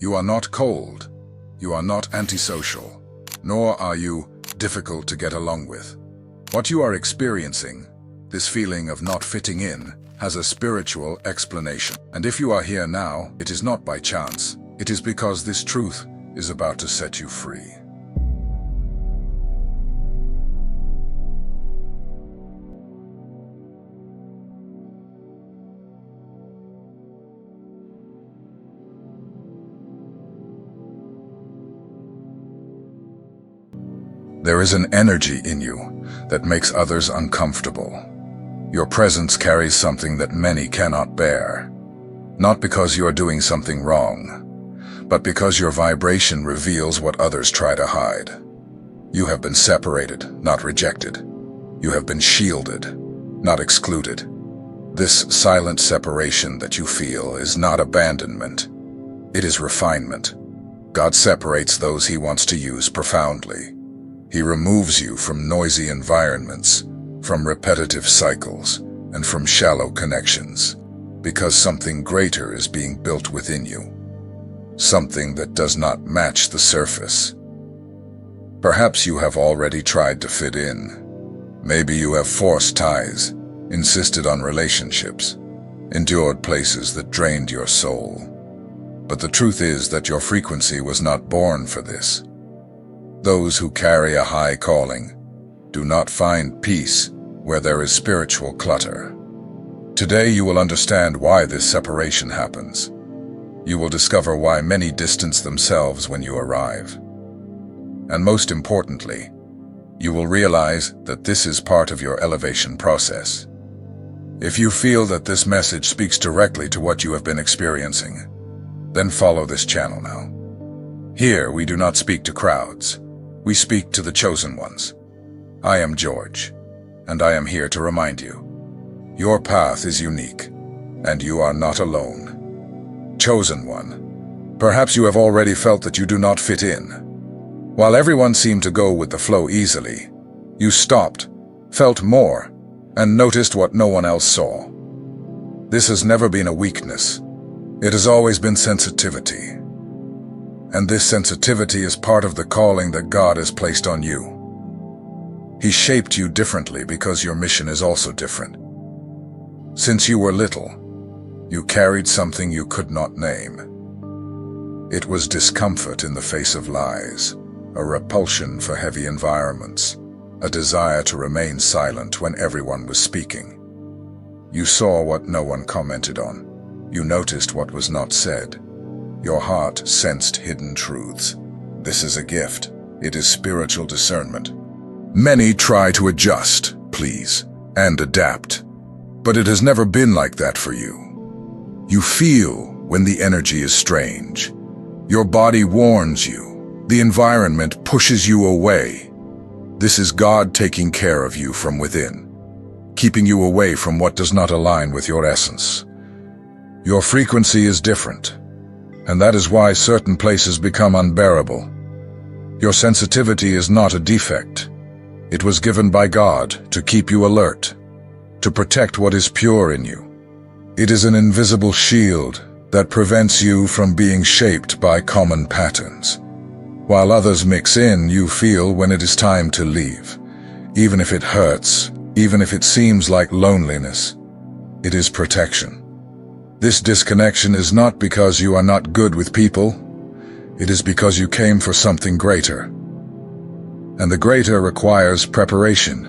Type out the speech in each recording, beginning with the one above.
You are not cold. You are not antisocial. Nor are you difficult to get along with. What you are experiencing, this feeling of not fitting in, has a spiritual explanation. And if you are here now, it is not by chance. It is because this truth is about to set you free. There is an energy in you that makes others uncomfortable. Your presence carries something that many cannot bear. Not because you are doing something wrong, but because your vibration reveals what others try to hide. You have been separated, not rejected. You have been shielded, not excluded. This silent separation that you feel is not abandonment. It is refinement. God separates those He wants to use profoundly. He removes you from noisy environments, from repetitive cycles, and from shallow connections, because something greater is being built within you. Something that does not match the surface. Perhaps you have already tried to fit in. Maybe you have forced ties, insisted on relationships, endured places that drained your soul. But the truth is that your frequency was not born for this. Those who carry a high calling do not find peace where there is spiritual clutter. Today you will understand why this separation happens. You will discover why many distance themselves when you arrive. And most importantly, you will realize that this is part of your elevation process. If you feel that this message speaks directly to what you have been experiencing, then follow this channel now. Here we do not speak to crowds. We speak to the chosen ones. I am George, and I am here to remind you. Your path is unique, and you are not alone. Chosen one, perhaps you have already felt that you do not fit in. While everyone seemed to go with the flow easily, you stopped, felt more, and noticed what no one else saw. This has never been a weakness. It has always been sensitivity. And this sensitivity is part of the calling that God has placed on you. He shaped you differently because your mission is also different. Since you were little, you carried something you could not name. It was discomfort in the face of lies, a repulsion for heavy environments, a desire to remain silent when everyone was speaking. You saw what no one commented on. You noticed what was not said. Your heart sensed hidden truths. This is a gift. It is spiritual discernment. Many try to adjust, please, and adapt. But it has never been like that for you. You feel when the energy is strange. Your body warns you. The environment pushes you away. This is God taking care of you from within, keeping you away from what does not align with your essence. Your frequency is different. And that is why certain places become unbearable. Your sensitivity is not a defect. It was given by God to keep you alert, to protect what is pure in you. It is an invisible shield that prevents you from being shaped by common patterns. While others mix in, you feel when it is time to leave. Even if it hurts, even if it seems like loneliness, it is protection. This disconnection is not because you are not good with people. It is because you came for something greater. And the greater requires preparation.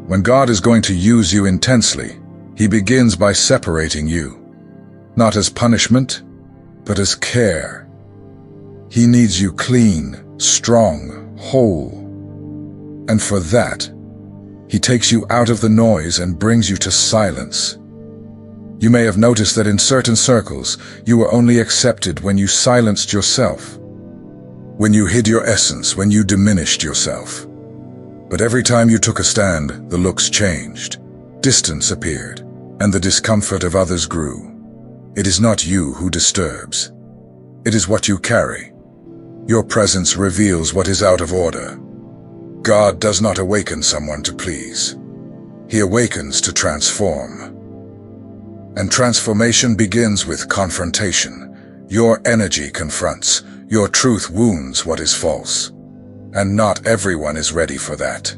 When God is going to use you intensely, He begins by separating you. Not as punishment, but as care. He needs you clean, strong, whole. And for that, He takes you out of the noise and brings you to silence. You may have noticed that in certain circles, you were only accepted when you silenced yourself, when you hid your essence, when you diminished yourself. But every time you took a stand, the looks changed, distance appeared, and the discomfort of others grew. It is not you who disturbs. It is what you carry. Your presence reveals what is out of order. God does not awaken someone to please. He awakens to transform. And transformation begins with confrontation. Your energy confronts, your truth wounds what is false. And not everyone is ready for that.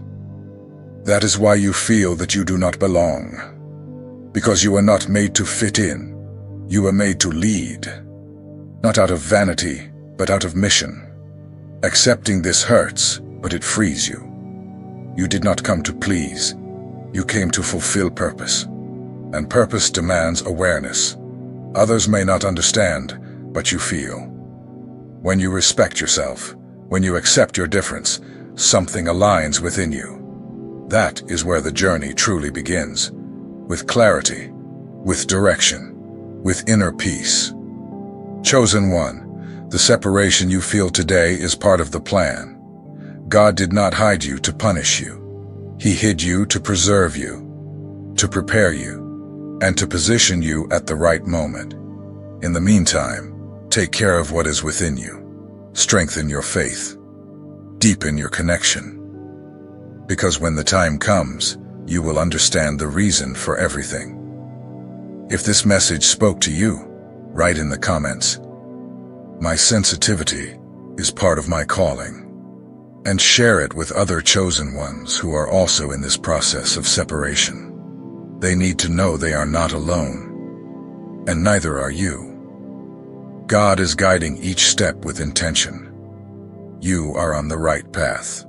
That is why you feel that you do not belong. Because you are not made to fit in. You are made to lead. Not out of vanity, but out of mission. Accepting this hurts, but it frees you. You did not come to please. You came to fulfill purpose. And purpose demands awareness. Others may not understand, but you feel. When you respect yourself, when you accept your difference, something aligns within you. That is where the journey truly begins. With clarity, with direction, with inner peace. Chosen one, the separation you feel today is part of the plan. God did not hide you to punish you. He hid you to preserve you, to prepare you, and to position you at the right moment. In the meantime, take care of what is within you. Strengthen your faith. Deepen your connection. Because when the time comes, you will understand the reason for everything. If this message spoke to you, write in the comments, "My sensitivity is part of my calling." And share it with other chosen ones who are also in this process of separation. They need to know they are not alone, and neither are you. God is guiding each step with intention. You are on the right path.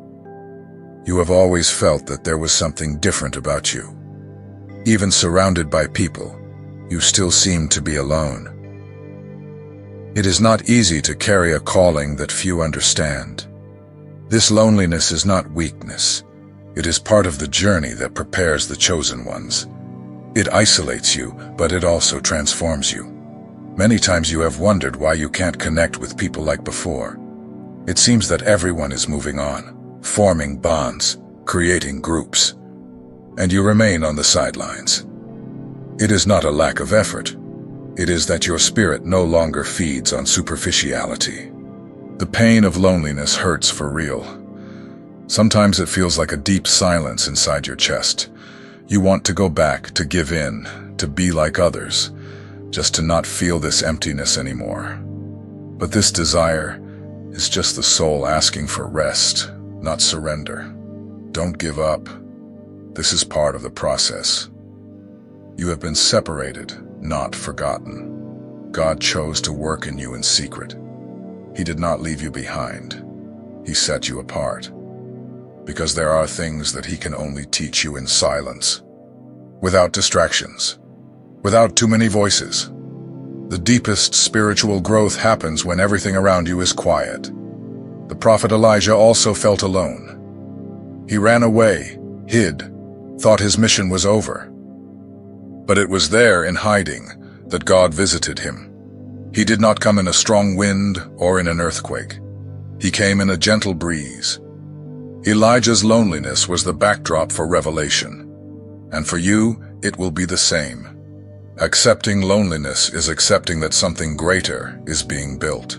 You have always felt that there was something different about you. Even surrounded by people, you still seem to be alone. It is not easy to carry a calling that few understand. This loneliness is not weakness. It is part of the journey that prepares the chosen ones. It isolates you, but it also transforms you. Many times you have wondered why you can't connect with people like before. It seems that everyone is moving on, forming bonds, creating groups, and you remain on the sidelines. It is not a lack of effort. It is that your spirit no longer feeds on superficiality. The pain of loneliness hurts for real. Sometimes it feels like a deep silence inside your chest. You want to go back, to give in, to be like others, just to not feel this emptiness anymore. But this desire is just the soul asking for rest, not surrender. Don't give up. This is part of the process. You have been separated, not forgotten. God chose to work in you in secret. He did not leave you behind. He set you apart. Because there are things that He can only teach you in silence, without distractions, without too many voices. The deepest spiritual growth happens when everything around you is quiet. The prophet Elijah also felt alone. He ran away, hid, thought his mission was over. But it was there in hiding that God visited him. He did not come in a strong wind or in an earthquake. He came in a gentle breeze. Elijah's loneliness was the backdrop for revelation. And for you, it will be the same. Accepting loneliness is accepting that something greater is being built.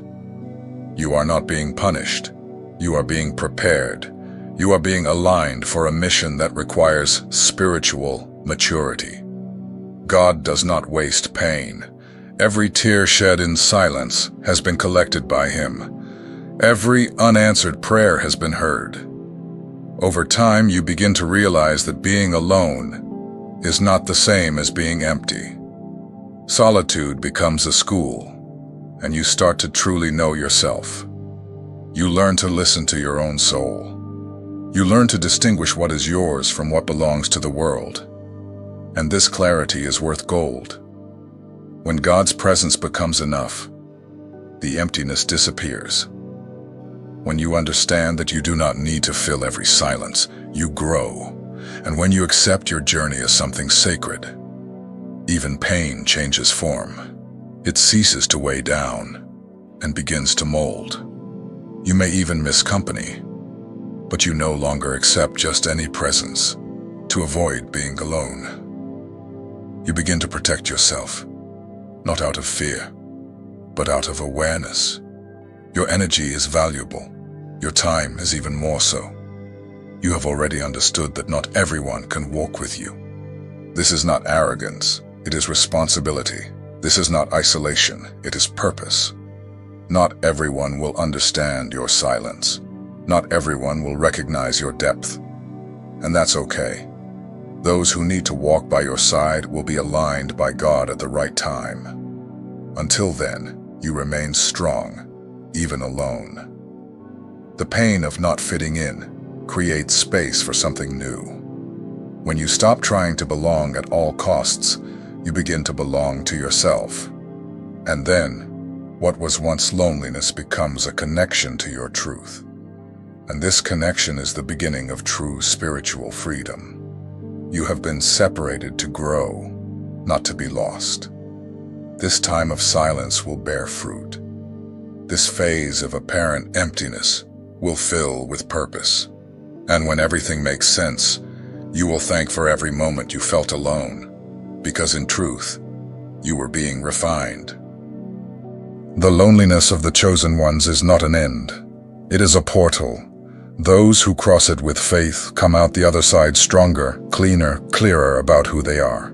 You are not being punished. You are being prepared. You are being aligned for a mission that requires spiritual maturity. God does not waste pain. Every tear shed in silence has been collected by Him. Every unanswered prayer has been heard. Over time, you begin to realize that being alone is not the same as being empty. Solitude becomes a school, and you start to truly know yourself. You learn to listen to your own soul. You learn to distinguish what is yours from what belongs to the world. And this clarity is worth gold. When God's presence becomes enough, the emptiness disappears. When you understand that you do not need to fill every silence, you grow. And when you accept your journey as something sacred, even pain changes form. It ceases to weigh down and begins to mold. You may even miss company, but you no longer accept just any presence to avoid being alone. You begin to protect yourself, not out of fear, but out of awareness. Your energy is valuable. Your time is even more so. You have already understood that not everyone can walk with you. This is not arrogance. It is responsibility. This is not isolation, it is purpose. Not everyone will understand your silence. Not everyone will recognize your depth. And that's okay. Those who need to walk by your side will be aligned by God at the right time. Until then, you remain strong, even alone. The pain of not fitting in creates space for something new. When you stop trying to belong at all costs, you begin to belong to yourself. And then, what was once loneliness becomes a connection to your truth. And this connection is the beginning of true spiritual freedom. You have been separated to grow, not to be lost. This time of silence will bear fruit. This phase of apparent emptiness will fill with purpose. And when everything makes sense, you will thank for every moment you felt alone, because in truth, you were being refined. The loneliness of the chosen ones is not an end. It is a portal. Those who cross it with faith come out the other side stronger, cleaner, clearer about who they are.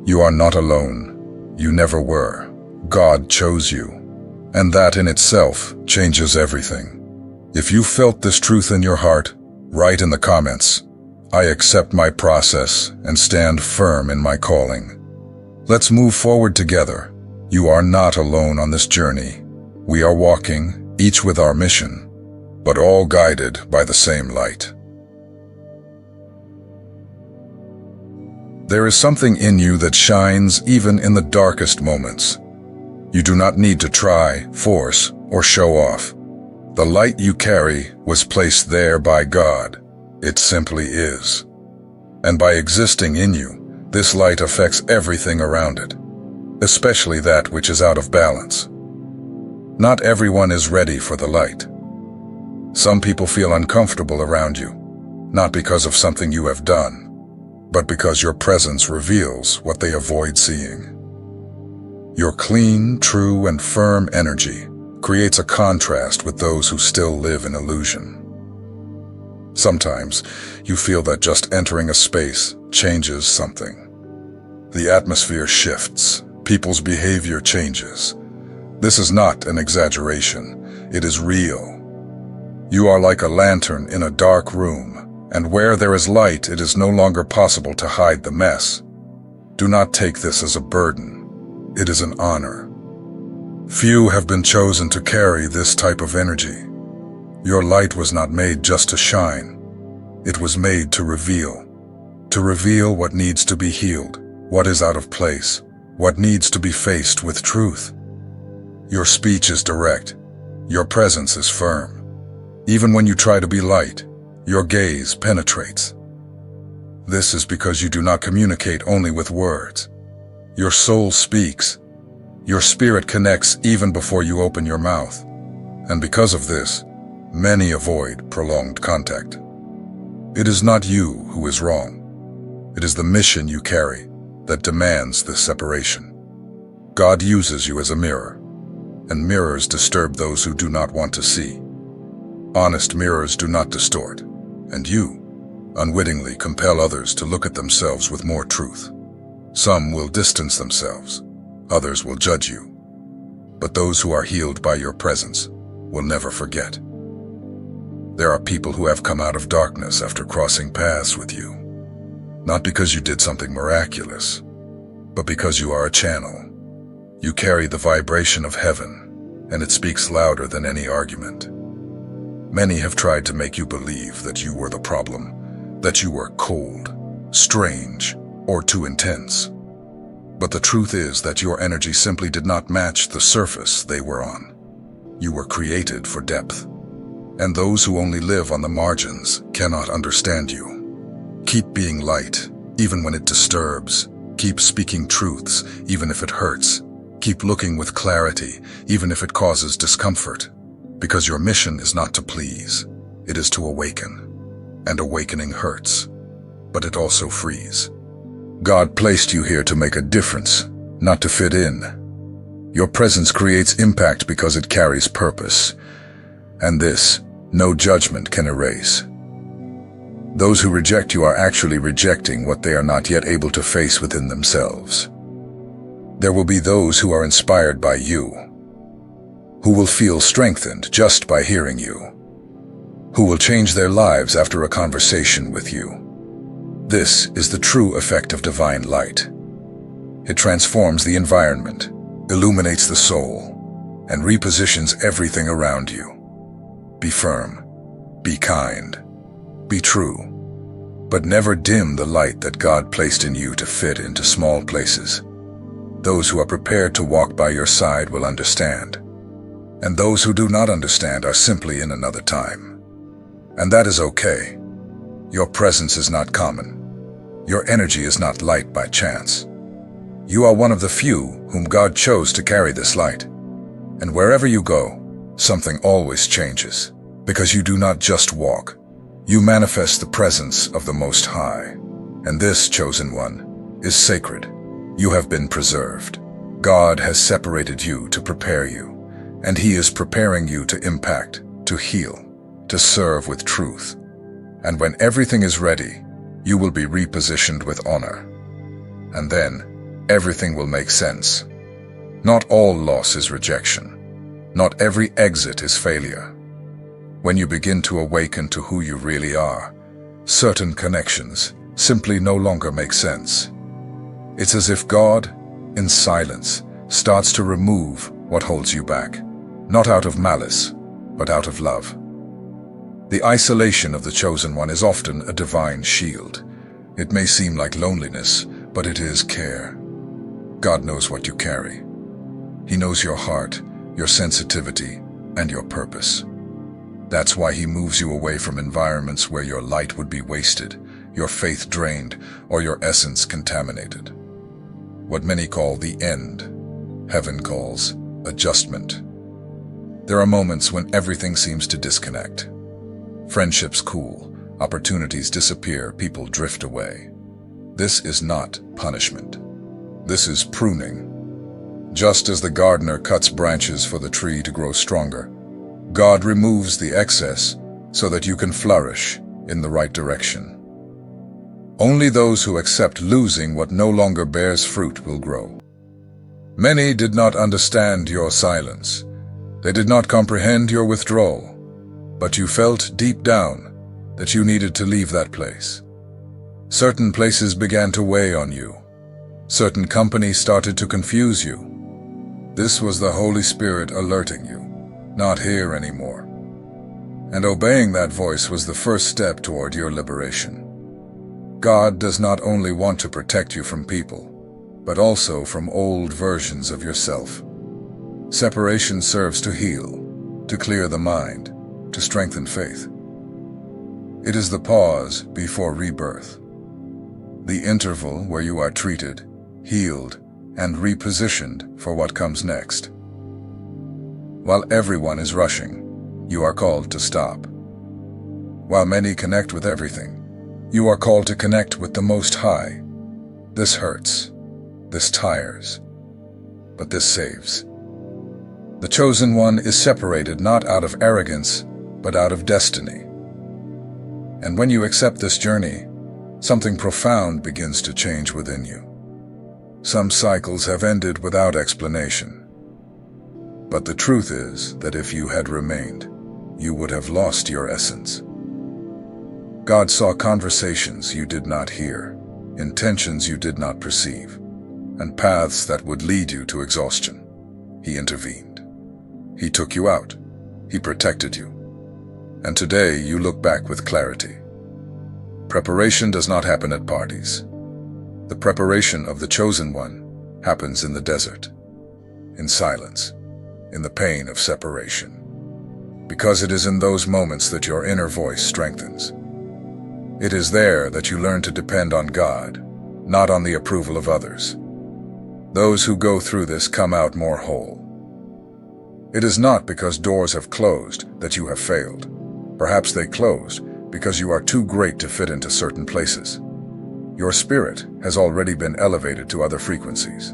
You are not alone. You never were. God chose you. And that in itself changes everything. If you felt this truth in your heart, write in the comments, "I accept my process and stand firm in my calling." Let's move forward together. You are not alone on this journey. We are walking, each with our mission, but all guided by the same light. There is something in you that shines even in the darkest moments. You do not need to try, force, or show off. The light you carry was placed there by God. It simply is. And by existing in you, this light affects everything around it, especially that which is out of balance. Not everyone is ready for the light. Some people feel uncomfortable around you, not because of something you have done, but because your presence reveals what they avoid seeing. Your clean, true, and firm energy creates a contrast with those who still live in illusion. Sometimes you feel that just entering a space changes something. The atmosphere shifts, people's behavior changes. This is not an exaggeration, it is real. You are like a lantern in a dark room, and where there is light, it is no longer possible to hide the mess. Do not take this as a burden. It is an honor. Few have been chosen to carry this type of energy. Your light was not made just to shine. It was made to reveal what needs to be healed, what is out of place, what needs to be faced with truth. Your speech is direct. Your presence is firm. Even when you try to be light, your gaze penetrates. This is because you do not communicate only with words. Your soul speaks. Your spirit connects even before you open your mouth. And because of this, many avoid prolonged contact. It is not you who is wrong. It is the mission you carry that demands this separation. God uses you as a mirror, and mirrors disturb those who do not want to see. Honest mirrors do not distort, and you unwittingly compel others to look at themselves with more truth. Some will distance themselves, others will judge you, but those who are healed by your presence will never forget. There are people who have come out of darkness after crossing paths with you, not because you did something miraculous, but because you are a channel. You carry the vibration of heaven, and it speaks louder than any argument. Many have tried to make you believe that you were the problem, that you were cold, strange, or too intense. But the truth is that your energy simply did not match the surface they were on. You were created for depth, and those who only live on the margins cannot understand you. Keep being light, even when it disturbs. Keep speaking truths, even if it hurts. Keep looking with clarity, even if it causes discomfort. Because your mission is not to please, it is to awaken. And awakening hurts, but it also frees. God placed you here to make a difference, not to fit in. Your presence creates impact because it carries purpose. And this, no judgment can erase. Those who reject you are actually rejecting what they are not yet able to face within themselves. There will be those who are inspired by you, who will feel strengthened just by hearing you, who will change their lives after a conversation with you. This is the true effect of divine light. It transforms the environment, illuminates the soul, and repositions everything around you. Be firm, be kind, be true, but never dim the light that God placed in you to fit into small places. Those who are prepared to walk by your side will understand, and those who do not understand are simply in another time. And that is okay. Your presence is not common. Your energy is not light by chance. You are one of the few whom God chose to carry this light. And wherever you go, something always changes, because you do not just walk. You manifest the presence of the Most High. And this, chosen one, is sacred. You have been preserved. God has separated you to prepare you, and He is preparing you to impact, to heal, to serve with truth. And when everything is ready, you will be repositioned with honor. And then, everything will make sense. Not all loss is rejection. Not every exit is failure. When you begin to awaken to who you really are, certain connections simply no longer make sense. It's as if God, in silence, starts to remove what holds you back, not out of malice, but out of love. The isolation of the chosen one is often a divine shield. It may seem like loneliness, but it is care. God knows what you carry. He knows your heart, your sensitivity, and your purpose. That's why He moves you away from environments where your light would be wasted, your faith drained, or your essence contaminated. What many call the end, heaven calls adjustment. There are moments when everything seems to disconnect. Friendships cool, opportunities disappear, people drift away. This is not punishment. This is pruning. Just as the gardener cuts branches for the tree to grow stronger, God removes the excess so that you can flourish in the right direction. Only those who accept losing what no longer bears fruit will grow. Many did not understand your silence. They did not comprehend your withdrawal. But you felt deep down that you needed to leave that place. Certain places began to weigh on you. Certain companies started to confuse you. This was the Holy Spirit alerting you, not here anymore. And obeying that voice was the first step toward your liberation. God does not only want to protect you from people, but also from old versions of yourself. Separation serves to heal, to clear the mind, to strengthen faith. It is the pause before rebirth, the interval where you are treated, healed, and repositioned for what comes next. While everyone is rushing, you are called to stop. While many connect with everything, you are called to connect with the Most High. This hurts, this tires, but this saves. The chosen one is separated not out of arrogance, but out of destiny. And when you accept this journey, something profound begins to change within you. Some cycles have ended without explanation. But the truth is that if you had remained, you would have lost your essence. God saw conversations you did not hear, intentions you did not perceive, and paths that would lead you to exhaustion. He intervened. He took you out. He protected you. And today you look back with clarity. Preparation does not happen at parties. The preparation of the chosen one happens in the desert, in silence, in the pain of separation. Because it is in those moments that your inner voice strengthens. It is there that you learn to depend on God, not on the approval of others. Those who go through this come out more whole. It is not because doors have closed that you have failed. Perhaps they closed because you are too great to fit into certain places. Your spirit has already been elevated to other frequencies.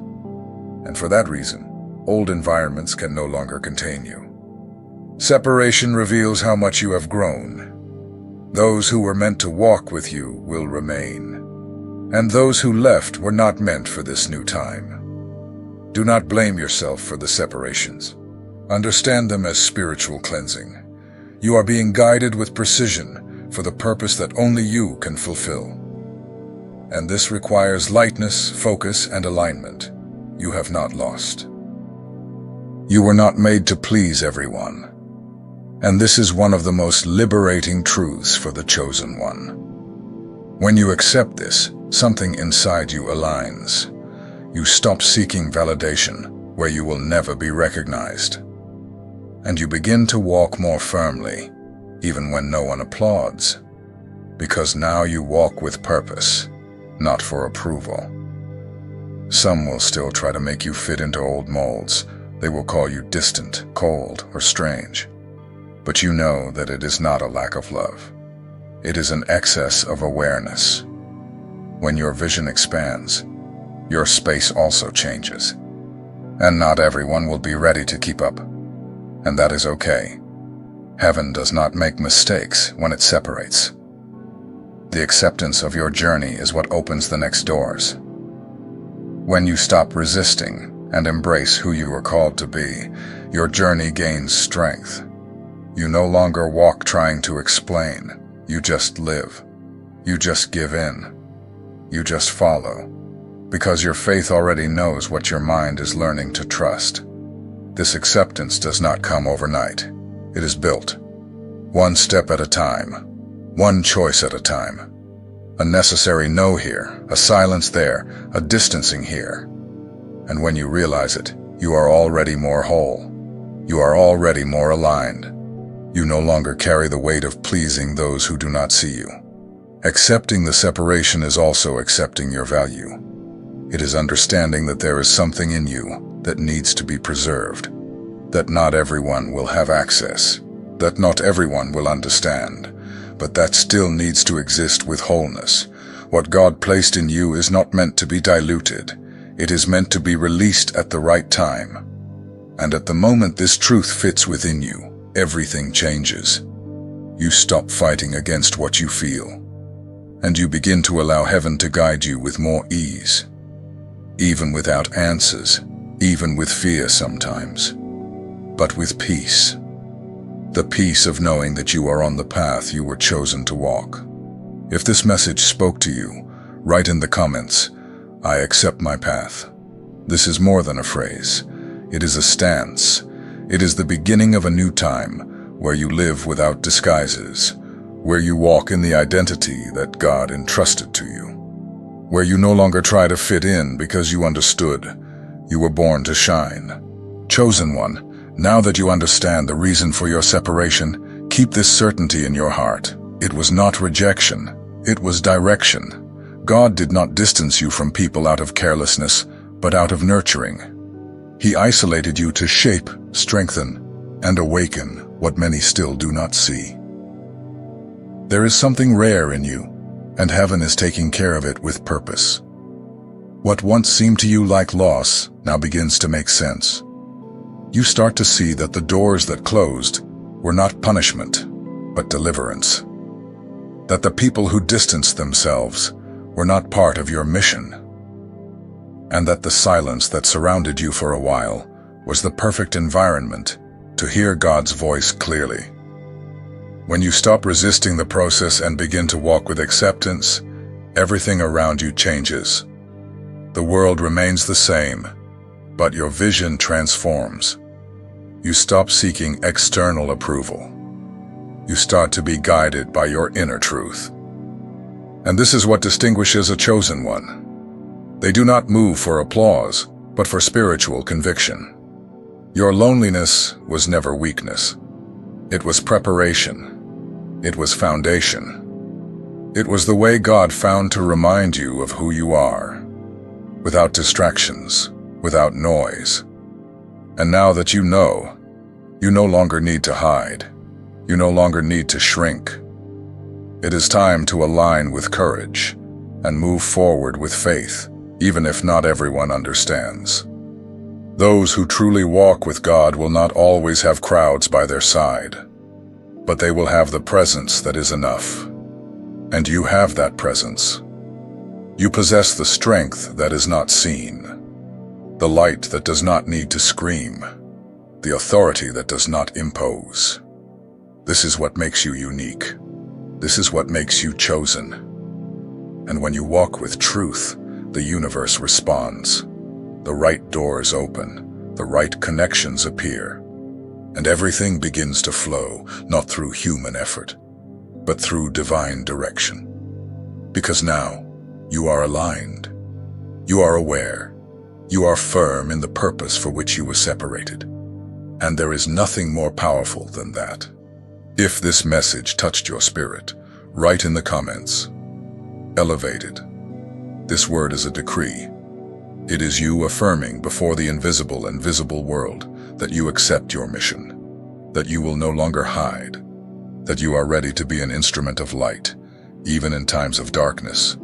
And for that reason, old environments can no longer contain you. Separation reveals how much you have grown. Those who were meant to walk with you will remain. And those who left were not meant for this new time. Do not blame yourself for the separations. Understand them as spiritual cleansing. You are being guided with precision for the purpose that only you can fulfill. And this requires lightness, focus, and alignment. You have not lost. You were not made to please everyone. And this is one of the most liberating truths for the chosen one. When you accept this, something inside you aligns. You stop seeking validation where you will never be recognized. And you begin to walk more firmly, even when no one applauds. Because now you walk with purpose, not for approval. Some will still try to make you fit into old molds. They will call you distant, cold, or strange. But you know that it is not a lack of love. It is an excess of awareness. When your vision expands, your space also changes. And not everyone will be ready to keep up. And that is okay. Heaven does not make mistakes when it separates. The acceptance of your journey is what opens the next doors. When you stop resisting and embrace who you are called to be, your journey gains strength. You no longer walk trying to explain. You just live. You just give in. You just follow. Because your faith already knows what your mind is learning to trust. This acceptance does not come overnight. It is built. One step at a time. One choice at a time. A necessary no here, a silence there, a distancing here. And when you realize it, you are already more whole. You are already more aligned. You no longer carry the weight of pleasing those who do not see you. Accepting the separation is also accepting your value. It is understanding that there is something in you that needs to be preserved, that not everyone will have access, that not everyone will understand, but that still needs to exist with wholeness. What God placed in you is not meant to be diluted. It is meant to be released at the right time. And at the moment this truth fits within you, everything changes. You stop fighting against what you feel, and you begin to allow heaven to guide you with more ease. Even without answers, even with fear sometimes, but with peace. The peace of knowing that you are on the path you were chosen to walk. If this message spoke to you, write in the comments, "I accept my path." This is more than a phrase. It is a stance. It is the beginning of a new time where you live without disguises, where you walk in the identity that God entrusted to you, where you no longer try to fit in because you understood. You were born to shine. Chosen one, now that you understand the reason for your separation, keep this certainty in your heart. It was not rejection. It was direction. God did not distance you from people out of carelessness, but out of nurturing. He isolated you to shape, strengthen, and awaken what many still do not see. There is something rare in you, and heaven is taking care of it with purpose. What once seemed to you like loss now begins to make sense. You start to see that the doors that closed were not punishment, but deliverance. That the people who distanced themselves were not part of your mission. And that the silence that surrounded you for a while was the perfect environment to hear God's voice clearly. When you stop resisting the process and begin to walk with acceptance, everything around you changes. The world remains the same, but your vision transforms. You stop seeking external approval. You start to be guided by your inner truth. And this is what distinguishes a chosen one. They do not move for applause, but for spiritual conviction. Your loneliness was never weakness. It was preparation. It was foundation. It was the way God found to remind you of who you are, without distractions, without noise. And now that you know, you no longer need to hide. You no longer need to shrink. It is time to align with courage and move forward with faith, even if not everyone understands. Those who truly walk with God will not always have crowds by their side, but they will have the presence that is enough. And you have that presence. You possess the strength that is not seen. The light that does not need to scream. The authority that does not impose. This is what makes you unique. This is what makes you chosen. And when you walk with truth, the universe responds. The right doors open, the right connections appear, and everything begins to flow, not through human effort, but through divine direction. Because now, you are aligned. You are aware. You are firm in the purpose for which you were separated. And there is nothing more powerful than that. If this message touched your spirit, write in the comments. Elevated. This word is a decree. It is you affirming before the invisible and visible world that you accept your mission, that you will no longer hide, that you are ready to be an instrument of light, even in times of darkness.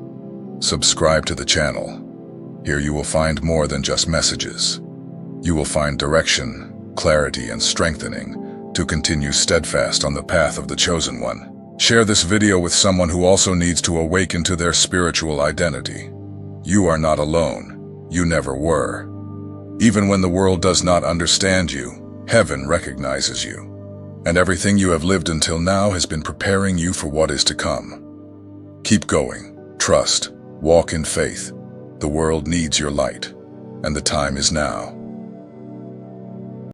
Subscribe to the channel. Here you will find more than just messages. You will find direction, clarity, and strengthening to continue steadfast on the path of the chosen one. Share this video with someone who also needs to awaken to their spiritual identity. You are not alone. You never were. Even when the world does not understand you, heaven recognizes you. And everything you have lived until now has been preparing you for what is to come. Keep going. Trust. Walk in faith. The world needs your light. And the time is now.